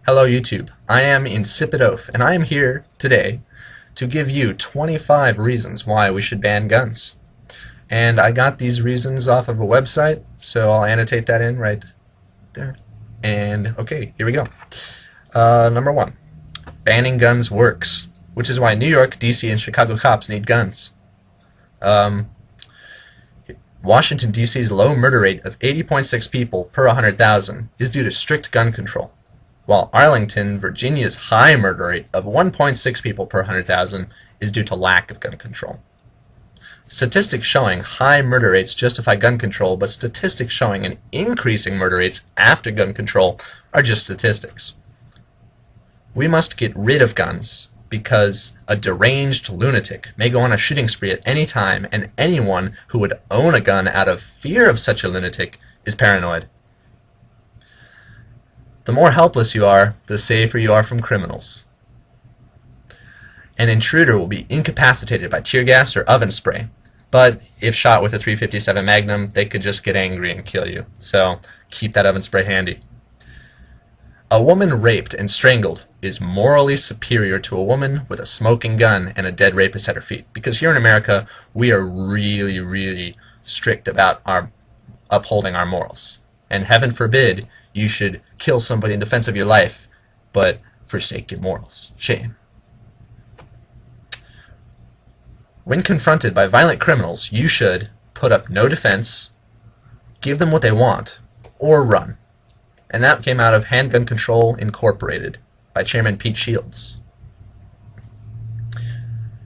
Hello YouTube, I am Insipid Oaf, and I am here today to give you 25 reasons why we should ban guns. And I got these reasons off of a website, so I'll annotate that in right there. And okay, here we go. Number 1, banning guns works, which is why New York, DC, and Chicago cops need guns. Washington, D.C.'s low murder rate of 80.6 people per 100,000 is due to strict gun control, while Arlington, Virginia's high murder rate of 1.6 people per 100,000 is due to lack of gun control. Statistics showing high murder rates justify gun control, but statistics showing an increasing murder rates after gun control are just statistics. We must get rid of guns because a deranged lunatic may go on a shooting spree at any time, and anyone who would own a gun out of fear of such a lunatic is paranoid. The more helpless you are, the safer you are from criminals. An intruder will be incapacitated by tear gas or oven spray, but if shot with a .357 Magnum, they could just get angry and kill you, so keep that oven spray handy. A woman raped and strangled is morally superior to a woman with a smoking gun and a dead rapist at her feet, because here in America, we are really strict about upholding our morals. And heaven forbid you should kill somebody in defense of your life, but forsake your morals. Shame. When confronted by violent criminals, you should put up no defense, give them what they want, or run. And that came out of Handgun Control Incorporated by Chairman Pete Shields.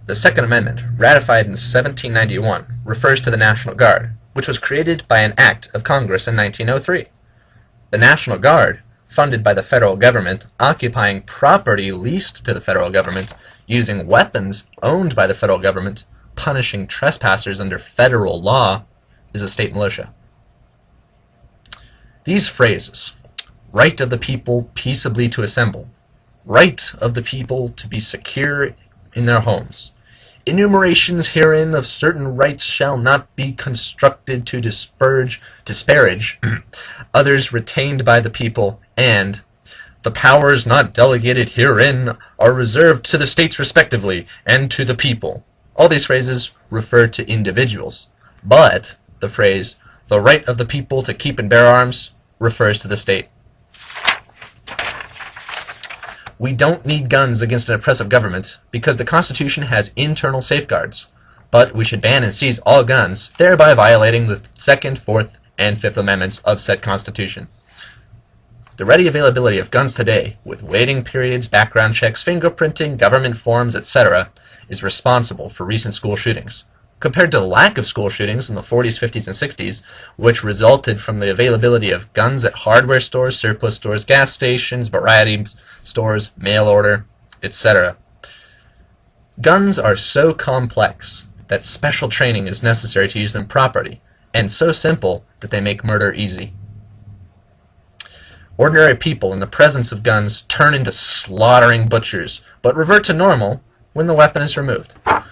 The Second Amendment, ratified in 1791, refers to the National Guard, which was created by an act of Congress in 1903. The National Guard, funded by the federal government, occupying property leased to the federal government, using weapons owned by the federal government, punishing trespassers under federal law, is a state militia. These phrases, right of the people peaceably to assemble, right of the people to be secure in their homes, enumerations herein of certain rights shall not be constructed to disparage others retained by the people, and the powers not delegated herein are reserved to the states respectively, and to the people. All these phrases refer to individuals, but the phrase, the right of the people to keep and bear arms, refers to the state. We don't need guns against an oppressive government because the Constitution has internal safeguards, but we should ban and seize all guns, thereby violating the 2nd, 4th, and 5th Amendments of said Constitution. The ready availability of guns today, with waiting periods, background checks, fingerprinting, government forms, etc., is responsible for recent school shootings, compared to the lack of school shootings in the 40s, 50s, and 60s, which resulted from the availability of guns at hardware stores, surplus stores, gas stations, variety stores, mail order, etc. Guns are so complex that special training is necessary to use them properly, and so simple that they make murder easy. Ordinary people in the presence of guns turn into slaughtering butchers, but revert to normal when the weapon is removed. Oh,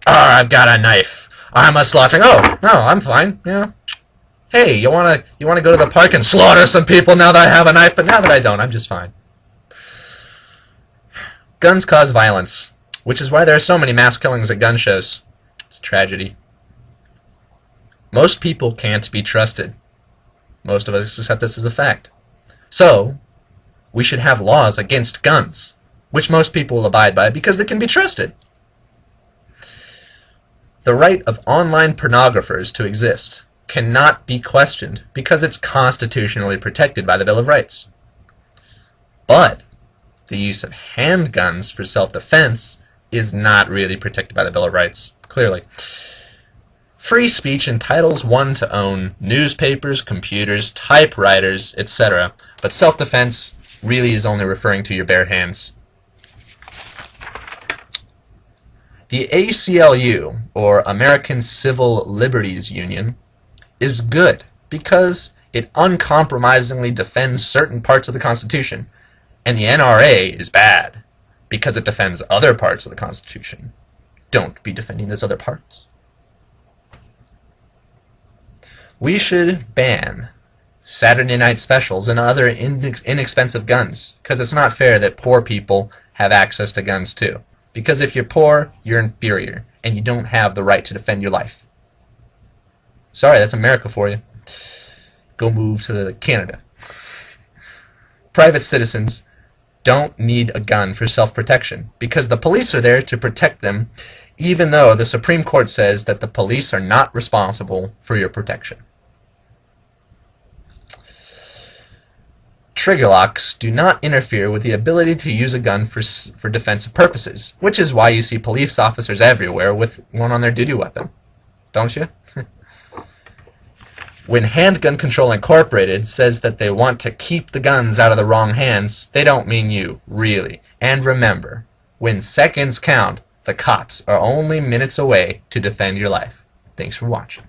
I've got a knife. I'm a slaughtering. Oh, no, I'm fine. Yeah. Hey, you wanna go to the park and slaughter some people now that I have a knife? But now that I don't, I'm just fine. Guns cause violence, which is why there are so many mass killings at gun shows. It's a tragedy. Most people can't be trusted. Most of us accept this as a fact. So, we should have laws against guns, which most people will abide by because they can be trusted. The right of online pornographers to exist cannot be questioned because it's constitutionally protected by the Bill of Rights. But the use of handguns for self-defense is not really protected by the Bill of Rights, clearly. Free speech entitles one to own newspapers, computers, typewriters, etc., but self-defense really is only referring to your bare hands. The ACLU, or American Civil Liberties Union, is good because it uncompromisingly defends certain parts of the Constitution, and the NRA is bad because it defends other parts of the Constitution. Don't be defending those other parts. We should ban Saturday night specials, and other inexpensive guns, because it's not fair that poor people have access to guns too. Because if you're poor, you're inferior, and you don't have the right to defend your life. Sorry, that's America for you. Go move to Canada. Private citizens don't need a gun for self-protection, because the police are there to protect them, even though the Supreme Court says that the police are not responsible for your protection. Trigger locks do not interfere with the ability to use a gun for defensive purposes, which is why you see police officers everywhere with one on their duty weapon. Don't you? When Handgun Control Incorporated says that they want to keep the guns out of the wrong hands, they don't mean you, really. And remember, when seconds count, the cops are only minutes away to defend your life. Thanks for watching.